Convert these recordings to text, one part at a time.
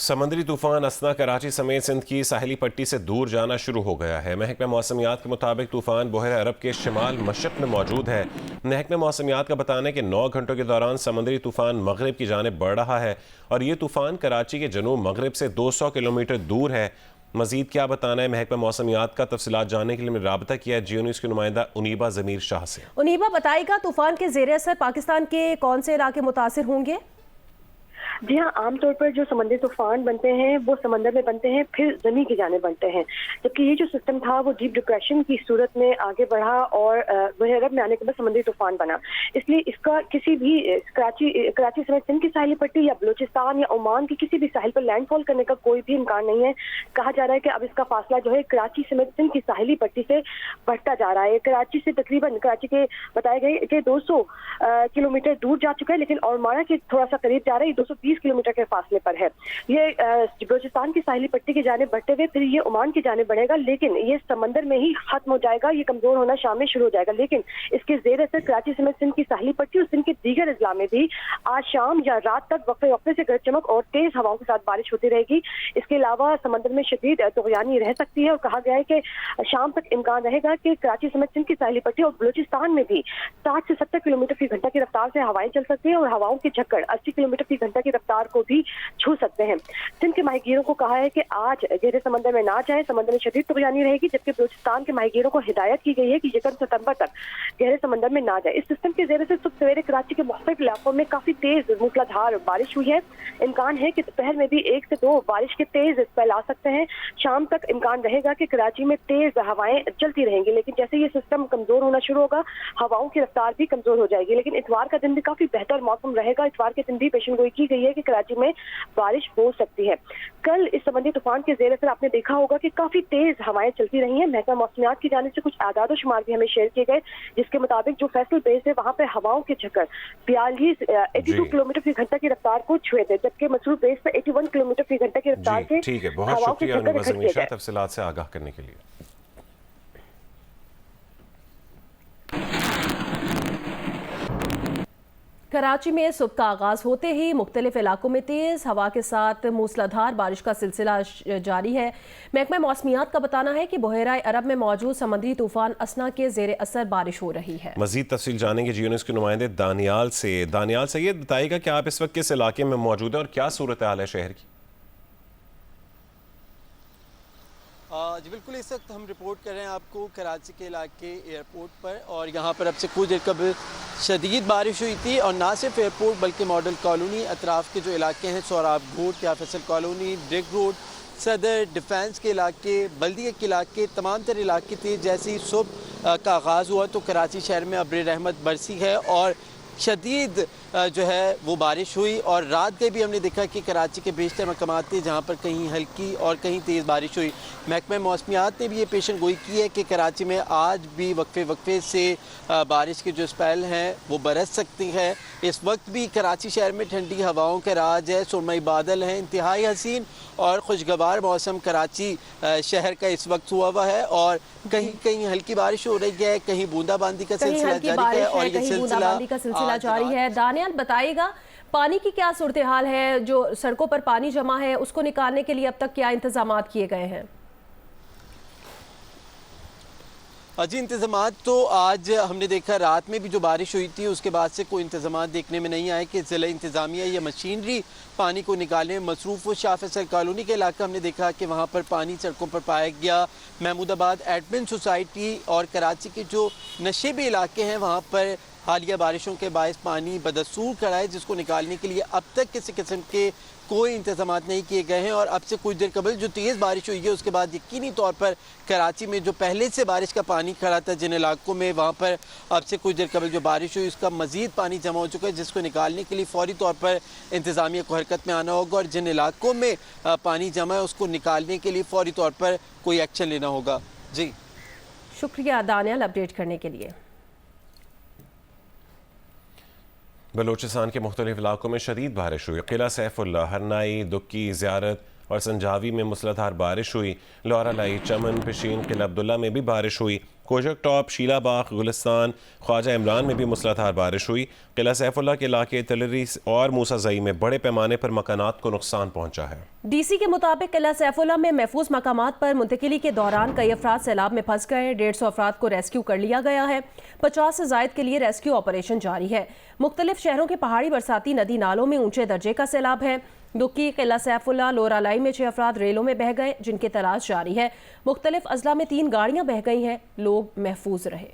समंदरी तूफान असना कराची समेत सिंध की साहिली पट्टी से दूर जाना शुरू हो गया है। महकमा मौसमियात के मुताबिक तूफान बहर अरब के शिमाल मशरक में मौजूद है। महकमा मौसमियात का बताना है कि 9 घंटों के दौरान समंदरी तूफान मगरब की जानिब बढ़ रहा है और ये तूफान कराची के जनूब मगरब से 200 किलोमीटर दूर है। मजीद क्या बताना है महकमा मौसमियात का, तफसीलात जानने के लिए मैंने राबता किया है जियो न्यूज़ की नुमाइंदा उनीबा ज़मीर शाह से। उनीबा बताएगा, तूफान के ज़ेर असर पाकिस्तान के कौन से इलाके मुतासिर होंगे? जी हाँ, आमतौर पर जो समंदरी तूफान बनते हैं वो समंदर में बनते हैं, फिर जमीन की जाने बनते हैं। जबकि ये जो सिस्टम था वो डीप डिप्रेशन की सूरत में आगे बढ़ा और बहर अरब में आने के बाद समंदरी तूफान बना। इसलिए इसका किसी भी कराची समेत सिंध की साहिली पट्टी या बलूचिस्तान या ओमान की किसी भी साहिल पर लैंडफॉल करने का कोई भी इम्कान नहीं है। कहा जा रहा है कि अब इसका फासला जो है कराची समेत सिंध की साहिली पट्टी से बढ़ता जा रहा है। कराची से तकरीबन कराची के बताए गए कि 200 किलोमीटर दूर जा चुका है, लेकिन ओमाना के थोड़ा सा करीब जा रहा है, 220 किलोमीटर के फासले पर है। ये बलूचिस्तान की साहिली पट्टी की जानिब बढ़ते हुए फिर ये ओमान की जानिब बढ़ेगा, लेकिन ये समंदर में ही खत्म हो जाएगा। ये कमजोर होना शाम में शुरू हो जाएगा, लेकिन इसके जेर असर कराची समेत सिंध की साहिली पट्टी और सिंध के दीगर अजला में भी आज शाम या रात तक वक्फे वक्फे से गरज चमक और तेज हवाओं के साथ बारिश होती रहेगी। इसके अलावा समंदर में शदीद तुगयानी रह सकती है और कहा गया है कि शाम तक इम्कान रहेगा कि कराची समेत सिंध की साहिली पट्टी और बलूचिस्तान में भी 60 से 70 किलोमीटर फी घंटा की रफ्तार से हवाएं चल सकती है और हवाओं की झक्कड़ 80 किलोमीटर फी घंटा की रफ्तार को भी छू सकते हैं। सिंध के माहीगीरों को कहा है कि आज गहरे समंदर में ना जाए, समंदर में शदीद तुगयानी रहेगी, जबकि बलूचिस्तान के माहीगीरों को हिदायत की गई है कि 1 सितंबर तक गहरे समंदर में ना जाए। इस सिस्टम के जेर से सुबह सवेरे कराची के मुख्तलिफ इलाकों में काफी तेज मूसलाधार बारिश हुई है। इम्कान है कि दोपहर में भी 1 से 2 बारिश के तेज स्पेल आ सकते हैं। शाम तक इम्कान रहेगा कि कराची में तेज हवाएं चलती रहेंगी, लेकिन जैसे ये सिस्टम कमजोर होना शुरू होगा हवाओं की रफ्तार भी कमजोर हो जाएगी। लेकिन इतवार का दिन भी काफी बेहतर मौसम रहेगा। इतवार के दिन भी पेशेंगोई की गई है कि कराची में बारिश हो सकती है। कल इस संबंधी तूफान के जेर असर आपने देखा होगा कि काफी तेज हवाएं चलती रही हैं। महकमा मौसमियात की जानिब से कुछ आदाद शुमार भी हमें शेयर किए गए, जिसके मुताबिक जो फैसल बेस है वहां पे हवाओं के झक्कड़ 82 किलोमीटर फी घंटा की रफ्तार को छुए थे, जबकि मसरूफ बेस पे 81 किलोमीटर फी घंटा की रफ्तार से ठीक है। बहुत शुक्रिया तफसीलात से आगाह करने के लिए। कराची में सुबह का आगाज होते ही मुख्तलिफ इलाकों में तेज हवा के साथ मूसलाधार बारिश का सिलसिला जारी है। महकमा मौसमियात का बताना है कि बहरा अरब में मौजूद समंदरी तूफान असना के जेर असर बारिश हो रही है। मजीद तफसील जानेंगे जियो न्यूज़ के नुमाइंदे दानियाल से। दानियाल से ये बताइएगा कि आप इस वक्त किस इलाके में मौजूद हैं और क्या सूरत हाल है शहर की? जी बिल्कुल, इस वक्त हम रिपोर्ट कर रहे हैं आपको कराची के इलाके एयरपोर्ट पर, और यहाँ पर अब से कुछ देर कबल शदीद बारिश हुई थी। और ना सिर्फ एयरपोर्ट बल्कि मॉडल कॉलोनी, अतराफ़ के जो इलाके हैं, सोहराब घोट, या फैसल कॉलोनी, ब्रिक रोड, सदर, डिफेंस के इलाके, बल्दिया के इलाके, तमाम तर इलाके थे। जैसे ही सुबह का आगाज़ हुआ तो कराची शहर में अब्र रहमत बरसी है और शदीद जो है वो बारिश हुई। और रात के भी हमने देखा कि कराची के बेशतर मकामात थे जहाँ पर कहीं हल्की और कहीं तेज़ बारिश हुई। महकमा मौसमियात ने भी ये पेशन गोई की है कि कराची में आज भी वक्फे वक्फे से बारिश के जो स्पेल हैं वो बरस सकती है। इस वक्त भी कराची शहर में ठंडी हवाओं का राज है, सुरमई बादल हैं, इंतहाई हसीन और खुशगवार मौसम कराची शहर का इस वक्त हुआ हुआ है। और कहीं कहीं हल्की बारिश हो रही है, कहीं बूंदाबांदी का सिलसिला जारी है और ये सिलसिला जारी है। दानियाल बताइएगा, पानी की क्या सूरत हाल है? जो सड़कों पर पानी जमा है उसको निकालने के लिए अब तक क्या इंतजाम किए गए हैं? जी, इंतज़ामात तो आज हमने देखा रात में भी जो बारिश हुई थी उसके बाद से कोई इंतज़ामात देखने में नहीं आए कि ज़िला इंतज़ामिया या मशीनरी पानी को निकालने में मसरूफ़ हो। शाह फैसल कॉलोनी के इलाका हमने देखा कि वहाँ पर पानी सड़कों पर पाया गया। महमूदाबाद एडमिन सोसाइटी और कराची के जो नशेबी इलाके हैं वहाँ पर हालिया बारिशों के बायस पानी बदसूर खड़ा है, जिसको निकालने के लिए अब तक किसी किस्म के कोई इंतजाम नहीं किए गए हैं। और अब से कुछ देर कबल जो तेज़ बारिश हुई है उसके बाद यकीनी तौर पर कराची में जो पहले से बारिश का पानी खड़ा था जिन इलाकों में, वहाँ पर अब से कुछ देर कबल जो बारिश हुई उसका मज़ीद पानी जमा हो चुका है, जिसको निकालने के लिए फ़ौरी तौर पर इंतज़ामिया को हरकत में आना होगा और जिन इलाकों में पानी जमा है उसको निकालने के लिए फ़ौरी तौर पर कोई एक्शन लेना होगा। जी शुक्रिया दानियाल अपडेट करने के लिए। बलूचिस्तान के मुख्तलिफ इलाकों में शदीद बारिश हुई। किला सैफुल्ला, हरनाई, दुक्की, ज़ियारत और संजावी में मूसलाधार बारिश हुई। लौरालाई, चमन, पिशीन, किला अब्दुल्ला में भी बारिश हुई। कोजक टॉप, शीलाबाग, गुलिस्तान, ख्वाजा इमरान में भी मूसलाधार बारिश हुई। किला सैफुल्ला के इलाके तलरी और मूसाजई में बड़े पैमाने पर मकानात को नुकसान पहुंचा है। डीसी के मुताबिक किला सैफुल्ला में महफूज मकामात पर मुंतकिली के दौरान कई अफराद सैलाब में फंस गए। 150 अफराद को रेस्क्यू कर लिया गया है। 50 से जायद के लिए रेस्क्यू ऑपरेशन जारी है। मुख्तलिफ शहरों के पहाड़ी बरसाती नदी नालों में ऊंचे दर्जे का सैलाब है। दुक्की, किला सैफुल्ला, लोरालाई में 6 अफराद रेलों में बह गए, जिनकी तलाश जारी है। मुख्तलिफ अजला में 3 गाड़ियां बह गई हैं। लोग महफूज रहे।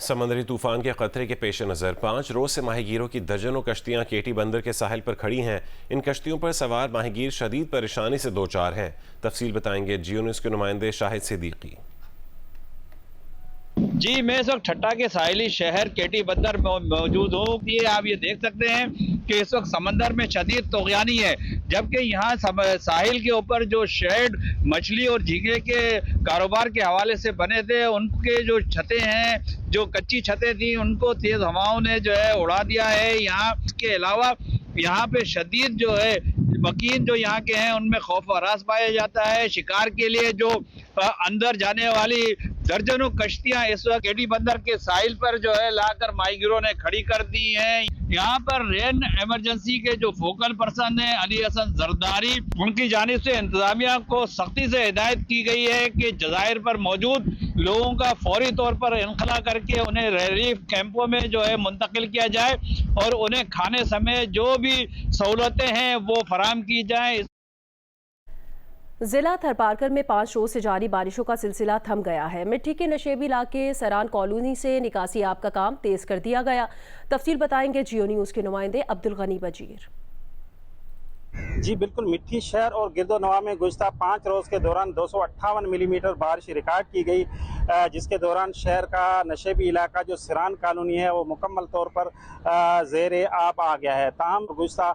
समंदरी तूफान के खतरे के पेश नज़र 5 रोज से माहीगीरों की दर्जनों कश्तियां केटी बंदर के साहिल पर खड़ी हैं। इन कश्तियों पर सवार माहीगीर शदीद परेशानी से दो चार हैं। तफसील बताएंगे जियो न्यूज़ के नुमाइंदे शाहिद सिद्दीकी। जी, मैं इस वक्त ठट्टा के साहिली शहर केटी बंदर में मौजूद हूँ। ये आप ये देख सकते हैं कि इस वक्त समंदर में शदीद तोग़यानी है, जबकि यहाँ साहिल के ऊपर जो शेड मछली और झींगे के कारोबार के हवाले से बने थे, उनके जो छतें हैं, जो कच्ची छतें थी, उनको तेज़ हवाओं ने जो है उड़ा दिया है। यहाँ के अलावा यहाँ पे शदीद जो है मकीन जो यहाँ के हैं उनमें खौफ व हरास पाया जाता है। शिकार के लिए जो अंदर जाने वाली दर्जनों कश्तियां इस वक्त केटी बंदर के साहिल पर जो है लाकर माहीगीरों ने खड़ी कर दी हैं। यहाँ पर रेन इमरजेंसी के जो फोकल पर्सन है अली हसन जरदारी, उनकी जानिब से इंतजामिया को सख्ती से हिदायत की गई है कि जज़ायर पर मौजूद लोगों का फौरी तौर पर इनखला करके उन्हें रिलीफ कैंपों में जो है मुंतकिल किया जाए और उन्हें खाने समेत जो भी सहूलतें हैं वो फराहम की जाए। जिला थरपारकर में 5 रोज से जारी बारिशों का सिलसिला थम गया है। मिट्टी के नशेबी इलाके सरान कॉलोनी से निकासी आब का काम तेज कर दिया गया। तफसील बताएंगे जियो न्यूज़ के नुमाइंदे अब्दुल गनी बजीर। जी बिल्कुल, मिट्टी शहर और गिरदोनवा में गुज़िश्ता 5 रोज़ के दौरान 258 मिलीमीटर बारिश रिकॉर्ड की गई, जिसके दौरान शहर का नशेबी इलाका जो सरान कॉलोनी है वो मुकम्मल तौर पर ज़ेर आब आ गया है। ताहम गुज़िश्ता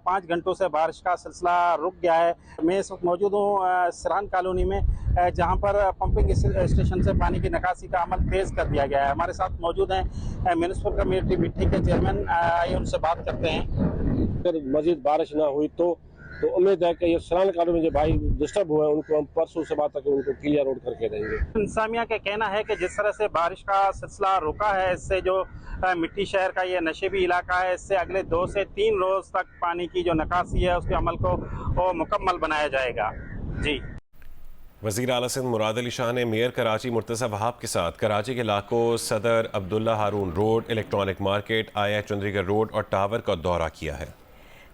5 घंटों से बारिश का सिलसिला रुक गया है। मैं इस वक्त मौजूद हूँ सरान कॉलोनी में, जहाँ पर पंपिंग स्टेशन से पानी की निकासी का अमल तेज़ कर दिया गया है। हमारे साथ मौजूद हैं म्यूनिसिपल कमेटी मिट्टी के चेयरमैन, आइए उनसे बात करते हैं। अगर मजीद बारिश ना हुई तो उम्मीद है कि ये सरान कॉलोनी में जो भाई डिस्टर्ब हुए हैं उनको हम परसों से बाद तक उनको क्लियर रोड करके देंगे। इंसामिया का कहना है कि जिस तरह से बारिश का सिलसिला रुका है, इससे जो मिट्टी शहर का ये नशेबी इलाका है, इससे अगले 2 से 3 रोज तक पानी की जो निकासी है उसके अमल को मुकम्मल बनाया जाएगा। जी, वज़ीर आला सिंध मुराद अली शाह ने मेयर कराची मुर्तज़ा वहाब के साथ कराची के इलाकों सदर अब्दुल्ला हारून रोड, इलेक्ट्रॉनिक मार्केट, आया चंद्रीगढ़ रोड और टावर का दौरा किया है।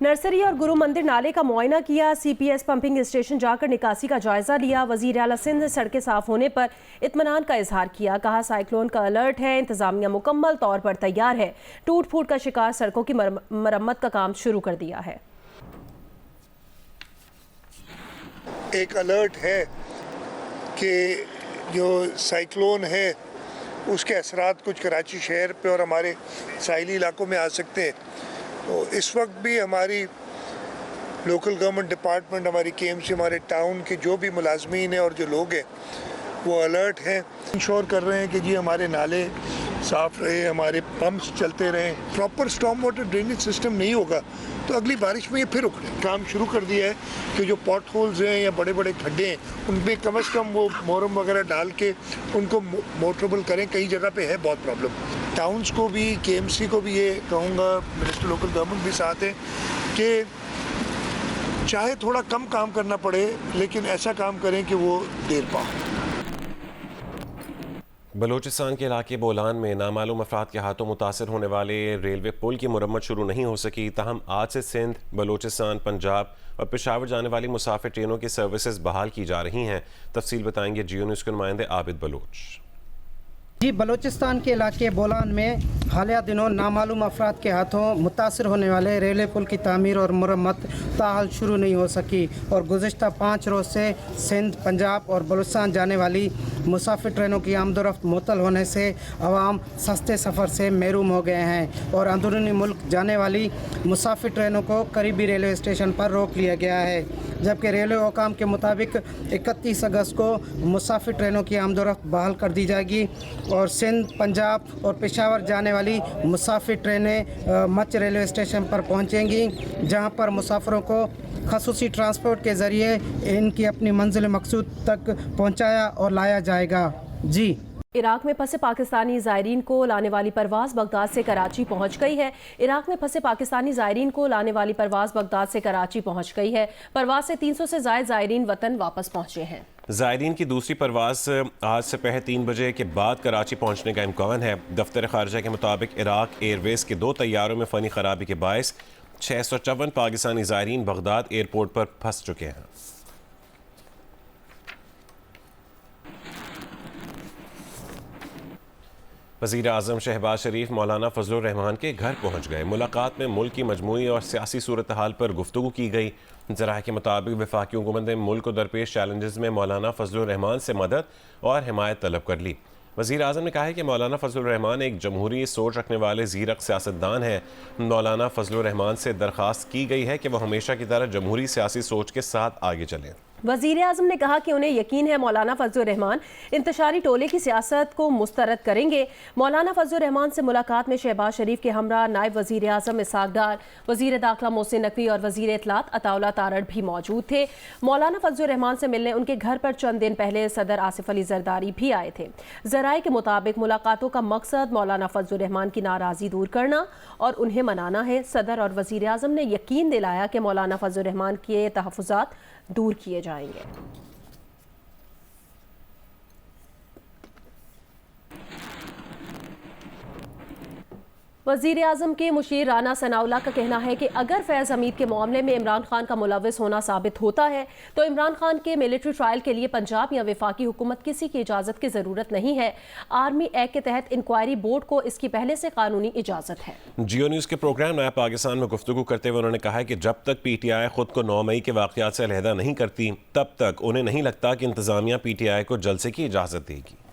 नर्सरी और गुरु मंदिर नाले का मुआयना किया। CPS पंपिंग स्टेशन जाकर निकासी का जायजा लिया। वज़ीर आला सिंध ने सड़कें साफ होने पर इत्मीनान का इजहार किया। कहा साइक्लोन का अलर्ट है, इंतजामिया मुकम्मल तौर पर तैयार है। टूट फूट का शिकार सड़कों की मरम्मत का काम शुरू कर दिया है। एक अलर्ट है कि जो साइक्लोन है उसके असरात कुछ कराची शहर पे और हमारे साहिली इलाकों में आ सकते हैं। तो इस वक्त भी हमारी लोकल गवर्नमेंट डिपार्टमेंट, हमारी KMC, हमारे टाउन के जो भी मुलाजमीन हैं और जो लोग हैं वो अलर्ट हैं। इंश्योर कर रहे हैं कि जी हमारे नाले साफ़ रहे, हमारे पंप्स चलते रहें। Proper storm water drainage system नहीं होगा तो अगली बारिश में ये फिर उखड़े। काम शुरू कर दिया है कि जो पॉट होल्स हैं या बड़े बड़े खड्डे हैं उनमें कम से कम वो मोरम वगैरह डाल के उनको मोटरेबल करें। कई जगह पे है बहुत प्रॉब्लम। टाउन्स को भी, KMC को भी ये कहूँगा, मिनिस्टर लोकल गवर्नमेंट भी साथ है कि चाहे थोड़ा कम काम करना पड़े लेकिन ऐसा काम करें कि वो देर पाए। बलूचिस्तान के इलाके बोलान में नामालूम अफराद के हाथों मुतासर होने वाले रेलवे पुल की मुरम्मत शुरू नहीं हो सकी। ताहम आज से सिंध, बलूचिस्तान, पंजाब और पेशावर जाने वाली मुसाफिर ट्रेनों की सर्विसेज बहाल की जा रही हैं। तफसील बताएंगे जियो न्यूज़ के नुमाइंदे आबिद बलोच। जी, बलूचिस्तान के इलाके बोलान में हालिया दिनों नामालूम अफराद के हाथों मुतासर होने वाले रेलवे पुल की तामीर और मरम्मत ताहाल शुरू नहीं हो सकी और गुज़िश्ता 5 रोज़ से सिंध, पंजाब और बलूचिस्तान जाने वाली मुसाफिर ट्रेनों की आमदोरफ्त मुअत्तल होने से अवाम सस्ते सफ़र से महरूम हो गए हैं और अंदरूनी मुल्क जाने वाली मुसाफिर ट्रेनों को करीबी रेलवे स्टेशन पर रोक लिया गया है, जबकि रेलवे हुकाम के मुताबिक 31 अगस्त को मुसाफिर ट्रेनों की आमदोरफ्त बहाल कर दी जाएगी और सिंध, पंजाब और पेशावर जाने वाली मुसाफिर ट्रेनें मच रेलवे स्टेशन पर पहुंचेंगी, जहां पर मुसाफिरों को खसूसी ट्रांसपोर्ट के ज़रिए इनकी अपनी मंजिल मकसूद तक पहुंचाया और लाया जाएगा। जी। इराक में फंसे पाकिस्तानी ज़ायरीन को लाने वाली परवाज़ बगदाद से कराची पहुंच गई है। इराक में फंसे पाकिस्तानी ज़ायरीन को लाने वाली परवाज़ बगदाद से कराची पहुंच गई है। परवाज़ से 300 से ज़ायद ज़ायरीन वतन वापस पहुंचे हैं। ज़ायरीन की दूसरी परवाज़ आज से पहले 3 बजे के बाद कराची पहुंचने का इम्कान है। दफ्तर ख़ारजा के मुताबिक इराक एयरवेज़ के 2 तैयारों में फ़नी ख़राबी के बायस 654 पाकिस्तानी ज़ायरीन बगदाद एयरपोर्ट पर फंस चुके हैं। वज़ीर आज़म शहबाज शरीफ मौलाना फजलुर रहमान के घर पहुँच गए। मुलाकात में मुल्क की मजमूई और सियासी सूरत हाल पर गुफ्तगू की गई। ज़राए के मुताबिक वफाकी हुकूमत ने मुल्क को दरपेश चैलेंजेस में मौलाना फजलुर रहमान से मदद और हिमायत तलब कर ली। वज़ीर आज़म ने कहा है कि मौलाना फजलुर रहमान एक जमहूरी सोच रखने वाले ज़ीरक सियासतदान हैं। मौलाना फजलुर रहमान से दरख्वास्त की गई है कि वह हमेशा की तरह जमहूरी सियासी सोच के साथ आगे चलें। वज़ीर आज़म ने कहा कि उन्हें यकीन है मौलाना फजलुर रहमान इंतशारी टोले की सियासत को मुस्तरद करेंगे। मौलाना फजलुर रहमान से मुलाकात में शहबाज शरीफ के हमरा नायब वज़ीर आज़म इसहाक डार, वज़ीर दाखिला मोहसिन नकवी और वज़ीर इत्तलात अताउल्लाह तारड़ भी मौजूद थे। मौलाना फजलुर रहमान से मिलने उनके घर पर चंद दिन पहले सदर आसिफ अली जरदारी भी आए थे। ज़राए के मुताबिक मुलाकातों का मकसद मौलाना फजलुर रहमान की नाराज़गी दूर करना और उन्हें मनाना है। सदर और वज़ीर आज़म ने यकीन दिलाया कि मौलाना फजलुर रहमान के तहफ़्फ़ुज़ात दूर किए जाएंगे। वज़ीर आज़म के मुशीर राना सनाउल्लाह का कहना है कि अगर फैज़ हमीद के मामले में इमरान खान का मुलव्विस होना साबित होता है तो इमरान खान के मिलिट्री ट्रायल के लिए पंजाब या वफाकी हुकूमत किसी की इजाज़त की ज़रूरत नहीं है। आर्मी एक्ट के तहत इंक्वायरी बोर्ड को इसकी पहले से कानूनी इजाज़त है। जियो न्यूज़ के प्रोग्राम नया पाकिस्तान में गुफ्तगू करते हुए उन्होंने कहा है कि जब तक PTI खुद को 9 मई के वाक़यात से अलहदा नहीं करती तब तक उन्हें नहीं लगता कि इंतज़ामिया PTI को जलसे की इजाज़त देगी।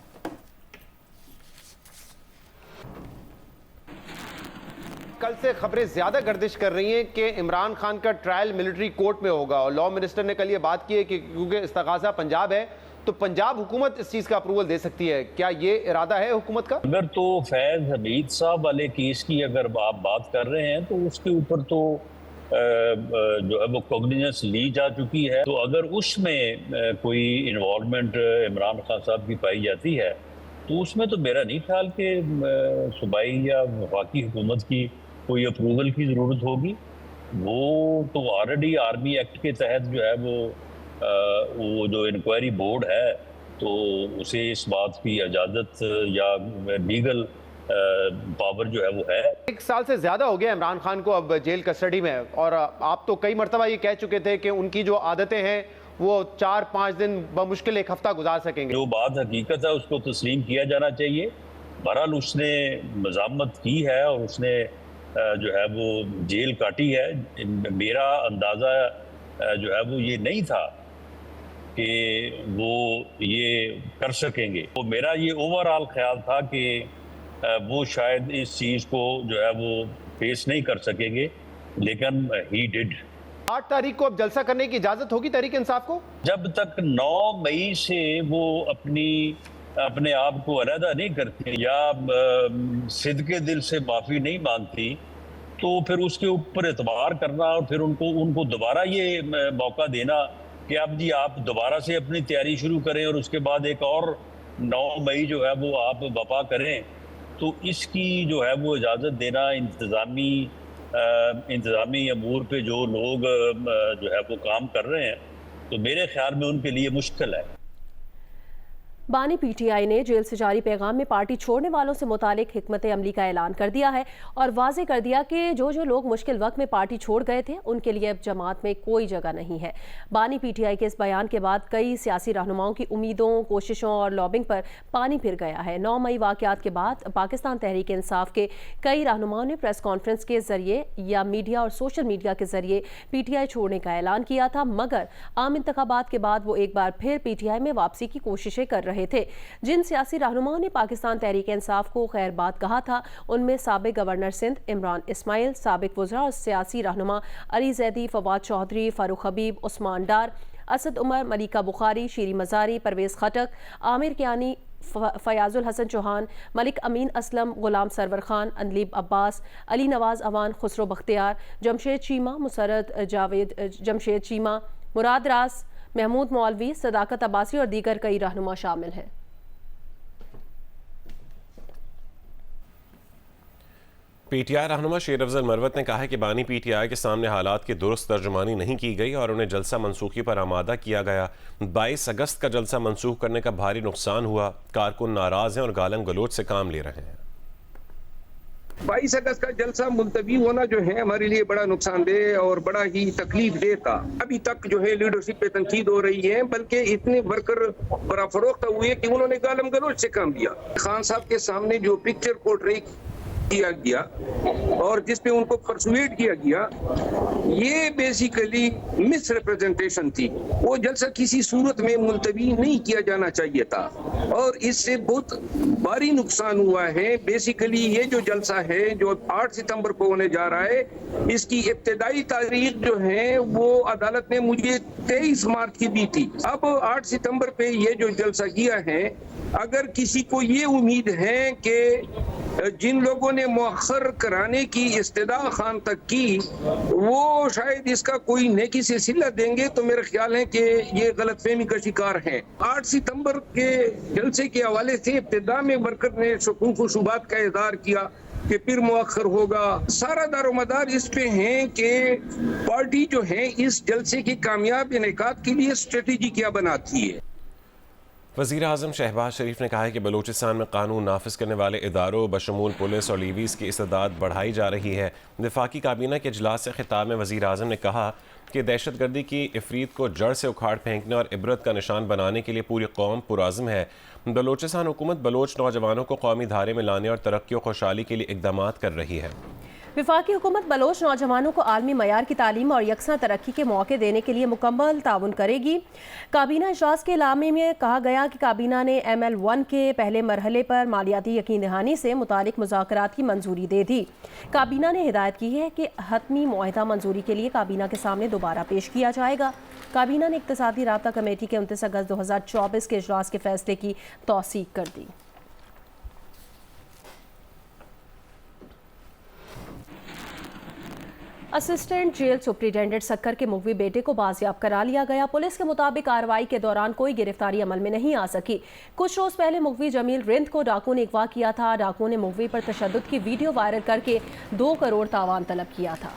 कल से खबरें ज्यादा गर्दिश कर रही हैं कि इमरान खान का ट्रायल मिलिट्री कोर्ट में होगा और लॉ मिनिस्टर ने कल ये बात की है कि क्योंकि इस्तग़ासा पंजाब है तो पंजाब हुकूमत इस चीज का अप्रूवल दे सकती है। क्या ये इरादा है हुकूमत का? अगर तो फैज़ हमीद साहब वाले केस की अगर आप बात कर रहे हैं तो उसके ऊपर तो जो है वो कॉग्निजेंस ली जा चुकी है। तो अगर उसमें कोई इन्वॉल्वमेंट इमरान खान साहब की पाई जाती है तो उसमें तो मेरा नहीं ख्याल कि सूबाई या वफाकी हुकूमत की कोई अप्रूवल की ज़रूरत होगी। वो तो ऑलरेडी आर्मी एक्ट के तहत जो है वो जो इंक्वायरी बोर्ड है तो उसे इस बात की इजाज़त या लीगल पावर जो है वो है। 1 साल से ज़्यादा हो गया इमरान खान को अब जेल कस्टडी में और आप तो कई मरतबा ये कह चुके थे कि उनकी जो आदतें हैं वो 4-5 दिन बमुश्किल 1 हफ्ता गुजार सकेंगे। जो बात हकीकत है उसको तस्लीम किया जाना चाहिए। बहरहाल उसने मज़ामत की है और उसने जो है वो जेल काटी है। मेरा अंदाज़ा जो है वो ये नहीं था कि वो ये कर सकेंगे। तो मेरा ये ओवरऑल ख्याल था कि वो शायद इस चीज़ को जो है वो फेस नहीं कर सकेंगे, लेकिन ही डिड। 8 तारीख को अब जलसा करने की इजाज़त होगी तहरीक इंसाफ को? जब तक 9 मई से वो अपने आप को अलहदा नहीं करती या सिद्के दिल से माफ़ी नहीं मांगती तो फिर उसके ऊपर एतबार करना और फिर उनको दोबारा ये मौका देना कि अब जी आप दोबारा से अपनी तैयारी शुरू करें और उसके बाद एक और 9 मई जो है वो आप वफा करें, तो इसकी जो है वो इजाज़त देना इंतज़ामी अमूर पे जो लोग जो है वो काम कर रहे हैं तो मेरे ख्याल में उनके लिए मुश्किल है। बानी PTI ने जेल से जारी पैगाम में पार्टी छोड़ने वालों से मुतालिक हिकमत अमली का ऐलान कर दिया है और वाज़े कर दिया कि जो लोग मुश्किल वक्त में पार्टी छोड़ गए थे उनके लिए अब जमात में कोई जगह नहीं है। बानी PTI के इस बयान के बाद कई सियासी रहनुमाओं की उम्मीदों, कोशिशों और लॉबिंग पर पानी फिर गया है। 9 मई वाक़यात के बाद पाकिस्तान तहरीक इंसाफ के कई रहनुमाओं ने प्रेस कॉन्फ्रेंस के जरिए या मीडिया और सोशल मीडिया के जरिए PTI छोड़ने का ऐलान किया था, मगर आम इंतखाबात के बाद वो एक बार फिर PTI में वापसी की कोशिशें कर रहे रहे थे। जिन सियासी रहनुमाओं ने पाकिस्तान तहरीक इंसाफ को खैरबाद कहा था, उनमें साबिक गवर्नर सिंध इमरान इस्माइल, साबिक वज़रा और सियासी रहनुमा अली जैदी, फवाद चौधरी, फारूक हबीब, उस्मान डार, असद उमर, मलिका बुखारी, शीरी मजारी, परवेज़ खटक, आमिर कियानी, फयाजुल हसन चौहान, मलिक अमीन असलम, गुलाम सरवर खान, अनलीब अब्बास, अली नवाज अवान, खुसरो बख्तियार, जमशेद चीमा, मुसरत जावेद, जमशेद चीमा, मुराद रास, महमूद मौलवी, सदाकत अब्बासी और दीगर कई रहनुमा शामिल हैं। पीटीआई रहनुमा शेर अफजल मरवत ने कहा है कि बानी पीटीआई के सामने हालात की दुरुस्त तर्जुमानी नहीं की गई और उन्हें जलसा मनसूखी पर आमादा किया गया। 22 अगस्त का जलसा मनसूख करने का भारी नुकसान हुआ। कारकुन नाराज हैं और गालन गलोच से काम ले रहे हैं। 22 अगस्त का जलसा मुलतवी होना जो है हमारे लिए बड़ा नुकसानदेह और बड़ा ही तकलीफ देह था। अभी तक जो है लीडरशिप पे तनकीद हो रही है, बल्कि इतने वर्कर बराफरोख्त हुए कि उन्होंने गालम गलोच से काम लिया। खान साहब के सामने जो पिक्चर पोर्ट्रे किया गया और जिस पे उनको परसुएट किया गया, ये बेसिकली मिस रिप्रेजेंटेशन थी। वो जलसा किसी सूरत में मुलतवी नहीं किया जाना चाहिए था और इससे बहुत भारी नुकसान हुआ है। बेसिकली ये जो जलसा है जो 8 सितंबर को होने जा रहा है, इसकी इब्तिदाई तारीख जो है वो अदालत ने मुझे 23 मार्च की दी थी। अब 8 सितंबर पे ये जो जलसा किया है, अगर किसी को ये उम्मीद है कि जिन लोगों ने मुअख्खर कराने की इस्तदा खान तक की वो शायद इसका कोई नेकी से सिला देंगे, तो मेरा ख्याल है कि ये गलतफहमी का शिकार हैं। 8 सितंबर के जलसे के हवाले से इब्तिदा में वर्कर ने शकूक व शुबात का इज़हार किया कि फिर मुअख्खर होगा। सारा दारोमदार इस पे है कि पार्टी जो है इस जलसे के कामयाब इनेकाद के लिए स्ट्रेटेजी क्या बनाती है। वज़ीर आज़म शहबाज शरीफ ने कहा है कि बलूचिस्तान में कानून नाफिज करने वाले इदारों बशमूल पुलिस और लीवीज़ की इस्तेदाद बढ़ाई जा रही है। वफाकी काबीना के इजलास से खिताब में वज़ीर आज़म ने कहा कि दहशतगर्दी की इफरीत को जड़ से उखाड़ फेंकने और इबरत का निशान बनाने के लिए पूरी कौम पुराज़म है। बलूचिस्तान हुकूमत बलोच नौजवानों को कौमी धारे में लाने और तरक्की और खुशहाली के लिए इक़दाम कर रही है। वफाकी हुकूमत बलोच नौजवानों को आलमी मयार की तालीम और यकसा तरक्की के मौके देने के लिए मुकम्मल ताउन करेगी। काबीना इजलास के इलामे में कहा गया कि काबीना ने ML1 के पहले मरहले पर मालियाती यकीन दहानी से मुतालिक मुज़ाकरात की मंजूरी दे दी। काबीना ने हिदायत की है कि हतमी मुआहिदा मंजूरी के लिए काबीना के सामने दोबारा पेश किया जाएगा। काबीना ने इक़्तिसादी राब्ता कमेटी के 29 अगस्त 2024 के इजलास के फैसले की तौसीक कर दी। असिस्टेंट जेल सुप्रिटेंडेंट सक्कर के मुख्वी बेटे को बाजियाब करा लिया गया। पुलिस के मुताबिक कार्रवाई के दौरान कोई गिरफ्तारी अमल में नहीं आ सकी। कुछ रोज पहले मुख्वी जमील रिंद को डाकू ने अगवा किया था। डाकू ने मुख्वी पर तशद्दुद की वीडियो वायरल करके 2 करोड़ तावान तलब किया था।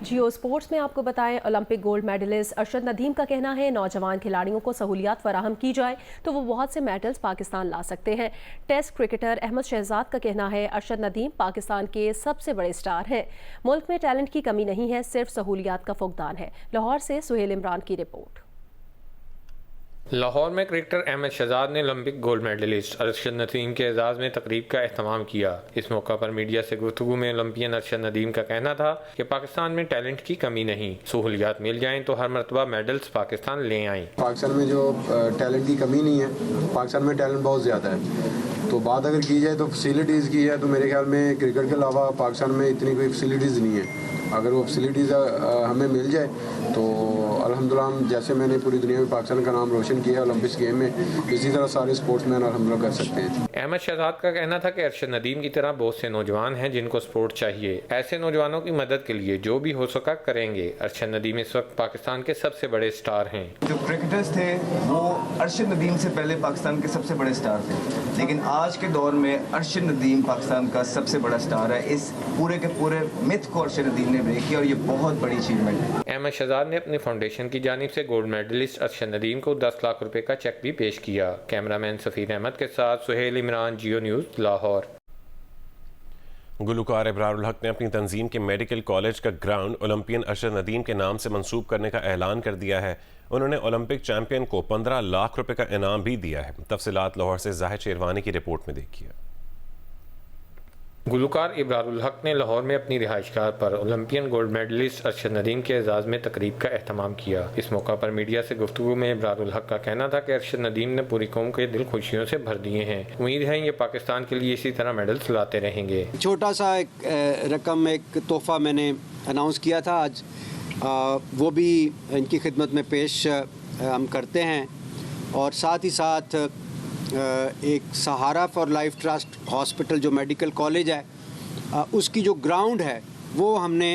जियो स्पोर्ट्स में आपको बताएं, Olympic gold medalist Arshad Nadeem का कहना है नौजवान खिलाड़ियों को सहूलियात फराहम की जाए तो वो बहुत से मेडल्स पाकिस्तान ला सकते हैं। टेस्ट क्रिकेटर अहमद शहजाद का कहना है अरशद नदीम पाकिस्तान के सबसे बड़े स्टार हैं। मुल्क में टैलेंट की कमी नहीं है, सिर्फ सहूलियात का फुकदान है। लाहौर से सुहेल इमरान की रिपोर्ट। लाहौर में क्रिकेटर अहमद शहजाद ने Olympic gold medalist Arshad Nadeem के एजाज़ में तकरीब का एहतमाम किया। इस मौका पर मीडिया से गुफ्तगू में ओलंपियन अरशद नदीम का कहना था कि पाकिस्तान में टैलेंट की कमी नहीं, सहूलियात मिल जाएं तो हर मरतबा मेडल्स पाकिस्तान ले आएं। पाकिस्तान में जो टैलेंट की कमी नहीं है, पाकिस्तान में टैलेंट बहुत ज़्यादा है। तो बात अगर की जाए तो फैसिलिटीज़ की है तो मेरे ख्याल में क्रिकेट के अलावा पाकिस्तान में इतनी कोई फैसिलिटीज़ नहीं है। अगर वो फैसिलिटीज़ हमें मिल जाए तो अल्हम्दुलिल्लाह, जैसे मैंने पूरी दुनिया में पाकिस्तान का नाम रोशन किया है ओलंपिक्स गेम में, इसी तरह सारे स्पोर्ट्समैन अल्हम्दुलिल्लाह कर सकते हैं। अहमद शहजाद का कहना था कि अरशद नदीम की तरह बहुत से नौजवान हैं जिनको स्पोर्ट चाहिए। ऐसे नौजवानों की मदद के लिए जो भी हो सका करेंगे। अरशद नदीम इस वक्त पाकिस्तान के सबसे बड़े स्टार हैं। जो क्रिकेटर्स थे वो अरशद नदीम से पहले पाकिस्तान के सबसे बड़े स्टार थे, लेकिन आज के दौर में अरशद नदीम पाकिस्तान का सबसे बड़ा स्टार है। इस पूरे के पूरे मिथ को अरशद नदीम ने ब्रेक किया और ये बहुत बड़ी अचीवमेंट है। अहमद शहजाद ने अपनी फाउंडेशन की जानिब से गोल्ड मेडलिस्ट अरशद नदीम को 10 लाख रुपए का चेक भी पेश किया। कैमरामैन सफीर अहमद के साथ सुहेल इमरान, जियो न्यूज़, लाहौर। गुलकार इब्रारुल हक ने अपनी तंजीम के मेडिकल कॉलेज का ग्राउंड ओलंपियन अरशद नदीम के नाम से मंसूब करने का ऐलान कर दिया है। उन्होंने ओलंपिक चैंपियन को 15 लाख रुपए का इनाम भी दिया है। तफसीलात लाहौर से जाहिद शेरवानी की रिपोर्ट में देखिए। गुलकार इब्रारुल हक ने लाहौर में अपनी रिहाइशगाह पर Olympian gold medalist Arshad Nadeem के एजाज़ में तकरीब का एहतमाम किया। इस मौका पर मीडिया से गुफ्तगू में इब्रारुल हक का कहना था कि अरशद नदीम ने पूरी कौम के दिल खुशियों से भर दिए हैं। उम्मीद है ये पाकिस्तान के लिए इसी तरह मेडल्स लाते रहेंगे। छोटा सा एक रकम, एक तोहफा मैंने अनाउंस किया था आज, वो भी इनकी खिदमत में पेश हम करते हैं। और साथ ही साथ एक सहारा फॉर लाइफ ट्रस्ट हॉस्पिटल जो मेडिकल कॉलेज है, उसकी जो ग्राउंड है वो हमने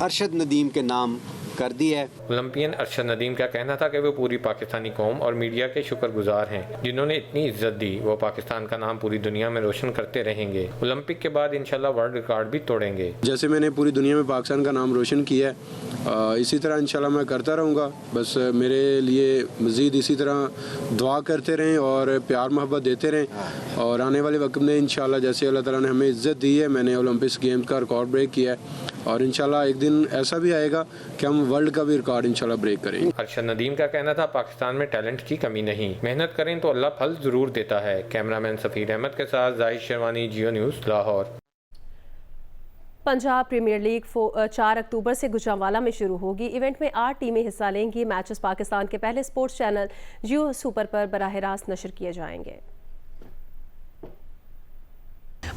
अरशद नदीम के नाम कर दी है। ओलंपियन अरशद नदीम का कहना था कि वो पूरी पाकिस्तानी कौम और मीडिया के शुक्रगुजार हैं जिन्होंने इतनी इज्जत दी। वो पाकिस्तान का नाम पूरी दुनिया में रोशन करते रहेंगे। ओलंपिक के बाद इंशाल्लाह वर्ल्ड रिकॉर्ड भी तोड़ेंगे। जैसे मैंने पूरी दुनिया में पाकिस्तान का नाम रोशन किया है, इसी तरह इंशाल्लाह मैं करता रहूँगा। बस मेरे लिए मज़ीद इसी तरह दुआ करते रहें और प्यार मोहब्बत देते रहें। और आने वाले वक्त में इंशाल्लाह जैसे अल्लाह ताला ने हमें इज्जत दी है, मैंने ओलंपिक्स गेम्स का रिकॉर्ड ब्रेक किया है और इंशाल्लाह एक दिन ऐसा भी आएगा कि हम वर्ल्ड का भी रिकॉर्ड इंशाल्लाह ब्रेक करेंगे। अरशद नदीम का कहना था पाकिस्तान में टैलेंट की कमी नहीं, मेहनत करें तो अल्लाह फल जरूर देता है। कैमरामैन सफीर अहमद के साथ जाहिद शेरवानी, जियो न्यूज़, लाहौर। पंजाब प्रीमियर लीग 4 अक्टूबर से गुजरांवाला में शुरू होगी। इवेंट में 8 टीमें हिस्सा लेंगी। मैचेस पाकिस्तान के पहले स्पोर्ट्स चैनल जियो सुपर पर बराह रास्त नशर किए जाएंगे।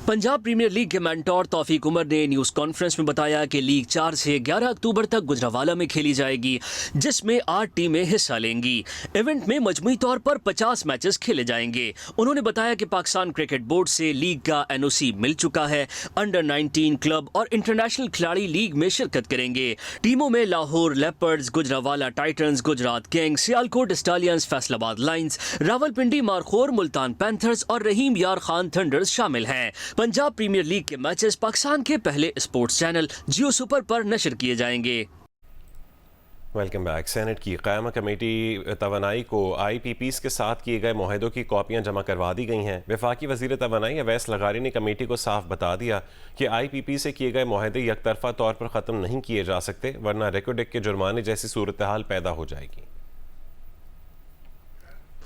पंजाब प्रीमियर लीग के मेंटोर तौफीक उमर ने न्यूज़ कॉन्फ्रेंस में बताया कि लीग 4 से 11 अक्टूबर तक गुजरांवाला में खेली जाएगी, जिसमें 8 टीमें हिस्सा लेंगी। इवेंट में मजमूई तौर पर 50 मैचेस खेले जाएंगे। उन्होंने बताया कि पाकिस्तान क्रिकेट बोर्ड से लीग का NOC मिल चुका है। अंडर 19 क्लब और इंटरनेशनल खिलाड़ी लीग में शिरकत करेंगे। टीमों में Lahore leopards, Gujranwala Titans, Gujarat Kings, Sialkot stallions, Faisalabad lines, Rawalpindi markhor, Multan panthers और रहीम यार खान थंडर्स शामिल हैं। पंजाब प्रीमियर लीग के मैचेस पाकिस्तान के पहले स्पोर्ट्स चैनल जियो सुपर पर नशर किए जाएंगे। Welcome back. सेनेट की क़यामा कमेटी तवानाई को IPPs के साथ किए गए मुआहदों की कॉपियां जमा करवा दी गई हैं। वफाकी वज़ीर तवानाई अवैस लगारी ने कमेटी को साफ बता दिया कि IPP से किए गए मुआहदे यकतरफा तौर पर ख़त्म नहीं किए जा सकते, वरना रेकोडेक के जुर्माने जैसी सूरत हाल पैदा हो जाएगी।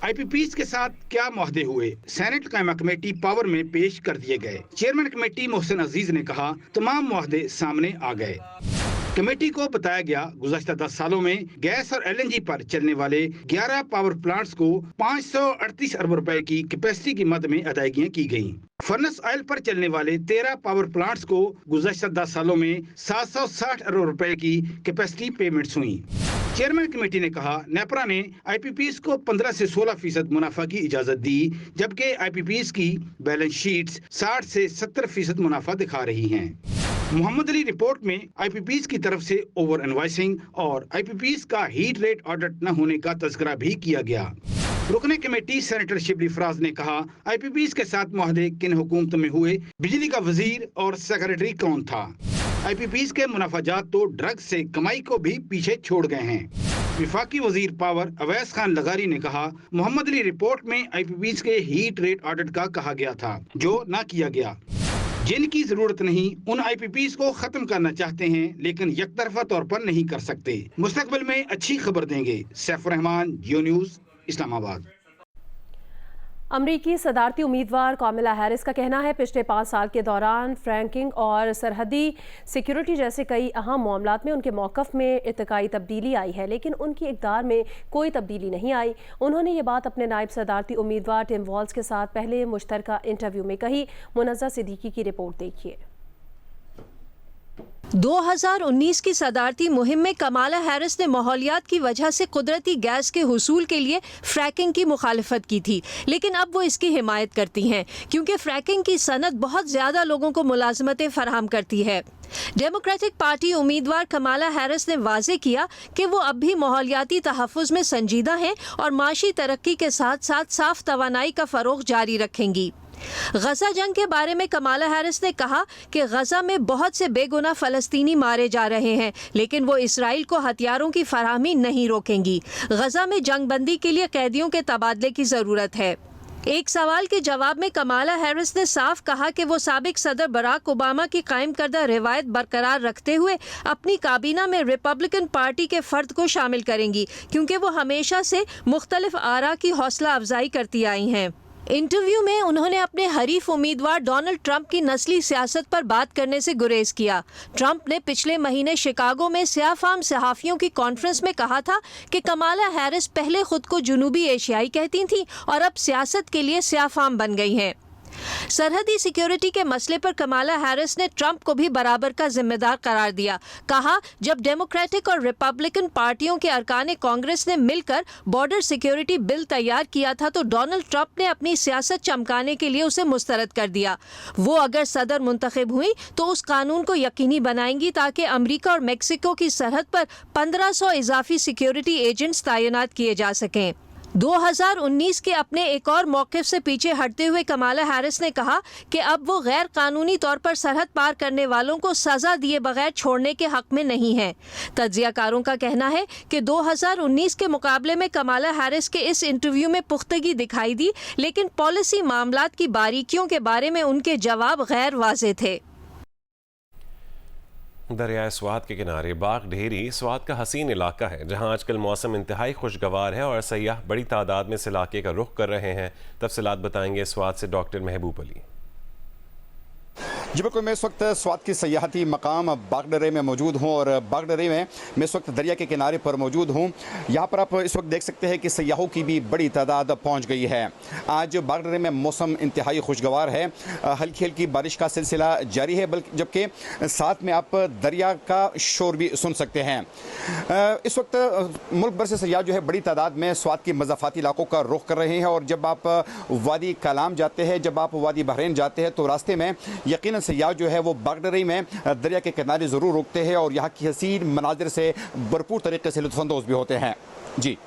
IPPs के साथ क्या मुआहदे हुए, सेनेट क़यामा कमेटी पावर में पेश कर दिए गए। चेयरमैन कमेटी मोहसिन अजीज ने कहा तमाम मुआहदे सामने आ गए। कमेटी को बताया गया गुज़श्ता 10 सालों में गैस और LNG पर चलने वाले 11 पावर प्लांट्स को 538 अरब रुपए की कैपेसिटी की मद में अदायगियां की गयी। फर्नेस ऑयल पर चलने वाले 13 पावर प्लांट्स को गुज़श्ता 10 सालों में 760 अरब रुपए की कैपेसिटी पेमेंट्स हुई। चेयरमैन कमेटी ने कहा नेपरा ने IPPs को 15 से 16% मुनाफा की इजाजत दी, जबकि IPPs की बैलेंस शीट्स 60 से 70% मुनाफा दिखा रही हैं। मोहम्मद अली रिपोर्ट में IPPs की तरफ से ओवर इनवॉइसिंग और IPPs का हीट रेट ऑडिट न होने का तज़किरा भी किया गया। रुकने कमेटी सेनेटर शिबली फराज ने कहा IPPs के साथ मुआहदे किन हुकूमतों में हुए, बिजली का वजीर और सेक्रेटरी कौन था। IPPs के मुनाफाजात तो ड्रग्स से कमाई को भी पीछे छोड़ गए हैं। विफाकी वजीर पावर अवैस खान लगारी ने कहा मोहम्मद अली रिपोर्ट में IPPs के हीट रेट ऑडिट का कहा गया था, जो ना किया गया। जिनकी जरूरत नहीं उन IPPs को खत्म करना चाहते हैं, लेकिन यकतरफा तौर पर नहीं कर सकते। मुस्तकबिल में अच्छी खबर देंगे। सैफुर रहमान, जियो न्यूज़, इस्लामाबाद। अमरीकी सदारती उम्मीदवार कामिला हैरिस का कहना है पिछले 5 साल के दौरान फ्रैंकिंग और सरहदी सिक्योरिटी जैसे कई अहम मामलात में उनके मौक़िफ़ में इत्तेकाई तब्दीली आई है, लेकिन उनकी इक़दार में कोई तब्दीली नहीं आई। उन्होंने ये बात अपने नायब सदारती उम्मीदवार टिम वॉल्स के साथ पहले मुश्तरका इंटरव्यू में कही। मुनज़्ज़ा सिद्दीकी की रिपोर्ट देखिए। 2019 की सदारती मुहिम में कमाला हैरिस ने माहौलियात की वजह से कुदरती गैस के हुसूल के लिए फ्रैकिंग की मुखालफत की थी, लेकिन अब वो इसकी हिमायत करती हैं क्योंकि फ्रैकिंग की सनत बहुत ज़्यादा लोगों को मुलाजमतें फराहम करती है। डेमोक्रेटिक पार्टी उम्मीदवार कमाला हैरिस ने वाजे किया कि वो अब भी माहौलियाती तहफ़्फ़ुज़ में संजीदा हैं और माशी तरक्की के साथ साथ साफ तवानाई का फ़रोग़ जारी रखेंगी। गजा जंग के बारे में कमाला हैरिस ने कहा कि गजा में बहुत से बेगुनाह फ़लस्तीनी मारे जा रहे हैं, लेकिन वो इसराइल को हथियारों की फराहमी नहीं रोकेंगी। गजा में जंग बंदी के लिए कैदियों के तबादले की ज़रूरत है। एक सवाल के जवाब में कमाला हैरिस ने साफ कहा कि वो साबिक सदर बराक ओबामा की कायम करदा रिवायत बरकरार रखते हुए अपनी काबीना में रिपब्लिकन पार्टी के फर्द को शामिल करेंगी, क्योंकि वो हमेशा से मुख्तलिफ आरा की हौसला अफजाई करती आई हैं। इंटरव्यू में उन्होंने अपने हरीफ उम्मीदवार डोनाल्ड ट्रंप की नस्ली सियासत पर बात करने से गुरेज किया। ट्रंप ने पिछले महीने शिकागो में स्याफाम सहाफ़ियों की कॉन्फ्रेंस में कहा था कि कमाला हैरिस पहले खुद को जुनूबी एशियाई कहती थीं और अब सियासत के लिए स्याफाम बन गई हैं। सरहदी सिक्योरिटी के मसले पर कमाला हैरिस ने ट्रंप को भी बराबर का जिम्मेदार करार दिया। कहा, जब डेमोक्रेटिक और रिपब्लिकन पार्टियों के अरकान कांग्रेस ने मिलकर बॉर्डर सिक्योरिटी बिल तैयार किया था तो डोनाल्ड ट्रंप ने अपनी सियासत चमकाने के लिए उसे मुस्तरद कर दिया। वो अगर सदर मुंतखब हुई तो उस कानून को यकीनी बनाएंगी ताकि अमरीका और मेक्सिको की सरहद पर 1500 इजाफी सिक्योरिटी एजेंट्स तैनात किए जा सकें। 2019 के अपने एक और मौक़िफ़ से पीछे हटते हुए कमाला हैरिस ने कहा कि अब वो गैर कानूनी तौर पर सरहद पार करने वालों को सज़ा दिए बगैर छोड़ने के हक़ में नहीं है। तज्ज़ियाकारों का कहना है कि 2019 के मुकाबले में कमाला हैरिस के इस इंटरव्यू में पुख्तगी दिखाई दी, लेकिन पॉलिसी मामलात की बारीकियों के बारे में उनके जवाब गैर वाज़े थे। दरियाए स्वात के किनारे बाग ढेरी स्वात का हसीन इलाका है, जहां आजकल मौसम इंतहाई खुशगवार है और सयाह बड़ी तादाद में इस इलाके का रुख कर रहे हैं। तफसीलात बताएंगे स्वात से डॉक्टर महबूब अली। जी बिल्कुल, मैं इस वक्त स्वात की सयाहती मकाम बागडरे में मौजूद हूँ और बागडरे में मैं इस वक्त दरिया के किनारे पर मौजूद हूँ। यहाँ पर आप इस वक्त देख सकते हैं कि सयाहों की भी बड़ी तादाद पहुँच गई है। आज बागडरे में मौसम इंतहाई खुशगवार है, हल्की हल्की बारिश का सिलसिला जारी है, बल्कि जबकि साथ में आप दरिया का शोर भी सुन सकते हैं। इस वक्त मुल्क भर से सयाह जो है बड़ी तादाद में स्वात की मज़ाफ़ाती इलाकों का रुख कर रहे हैं और जब आप वादी कलाम जाते हैं, जब आप वादी बहरीन जाते हैं तो रास्ते में यकीनन सयाह जो है वो बागडरे में दरिया के किनारे ज़रूर रुकते हैं और यहाँ की हसीन मनाजिर से भरपूर तरीके से लुत्फ़अंदोज़ भी होते हैं। जी।